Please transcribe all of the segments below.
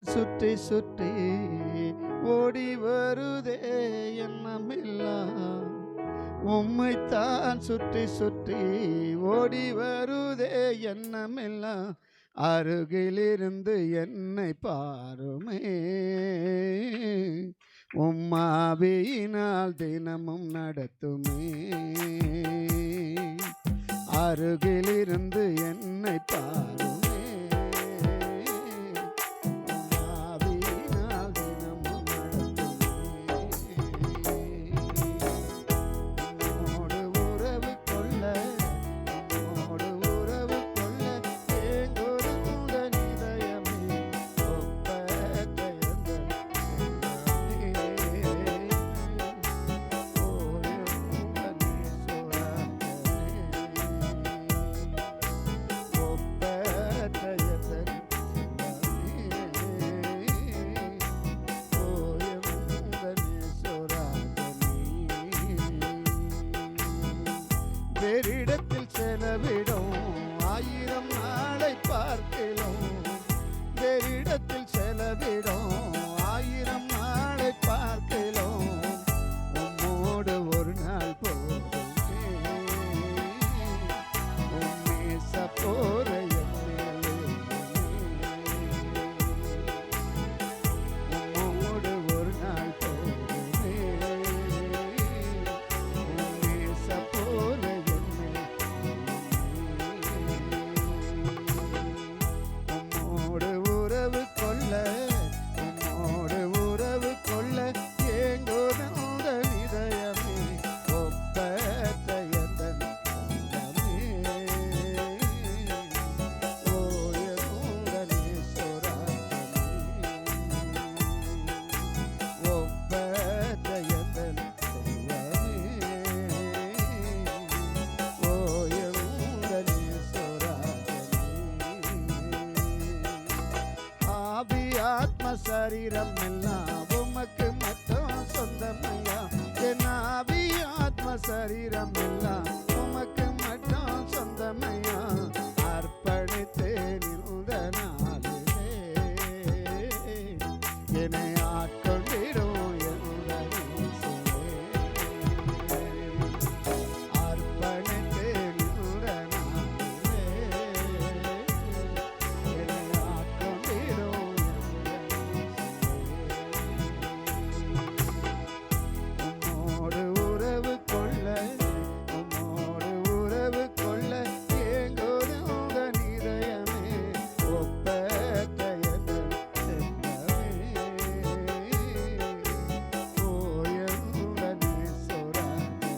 சுற்றி சுற்றி ஓடி வருதே எண்ணமெல்லாம், உம்மைத்தான் சுற்றி சுற்றி ஓடி வருதே எண்ணமெல்லாம். அருகிலிருந்து என்னை பாருமே, உம்மாவியினால் தினமும் நடத்துமே. அருகிலிருந்து என்னை பாருமே, உம்மாவியினால் தினமும் நடத்துமே. உம்மோடு உறவு கொள்ள, உம்மோடு உறவு கொள்ள ஏங்கொரு உந்தன் இதயமே, ஒப்பற்ற எந்தன் வேறிடத்தில் செலவிடும் ஆயிரம் நாளை பார்க்கிறோம், வேறிடத்தில் செலவிடும் ஆயிரம் நாளை பார்க்கிறோம். உம்மோடு ஒரு நாள் போதுமே, உம்மேச போற உம்மோடு ஒரு நாள் போதுமே, உம்மேச போற உம்மோடு உறவு கொள்ள, உம்மோடு உறவு கொள்ள ஏங்கொரு உந்தன் இதயமே, ஒப்பற்ற எந்தன் உள்ளமே. ஓ என் உந்தன் ஈஸ்வராஜனே, ஒப்பற்ற எந்தன் தெய்வமே. ஓ என் உந்தன் ஈஸ்வராஜனே. ஆவி ஆத்ம சரீரம் எல்லாம் உமக்கு மட்டும் சொந்தமையா, என் ஆவி ஆத்ம சரீரம் எல்லாம் உமக்கு மட்டும் சொந்தமையா. அர்ப்பணித்தேன் இந்த நாளிலே, என்னை ஆட்கொண்டிடும் என்னுடைய இயேசுவே. அர்ப்பணித்தேன் இந்த நாளிலே, என்னை ஆட்கொண்டிடும் உம்மோடு உறவு கொள்ள, உம்மோடு உறவு கொள்ள ஏங்கொரு உந்தன் இதயமே, ஒப்பற்ற எந்தன் செல்வமே. ஓ என் உந்தன் ஈஸ்வராஜனே,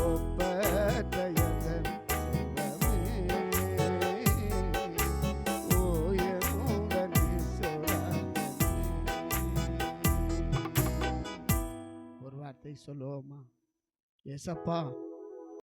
ஒப்பற்ற எந்தன் செல்வமே. ஓ என் உந்தன் ஈஸ்வராஜனே. ஒரு வார்த்தை சொல்லுவோமா? ஏசப்பா,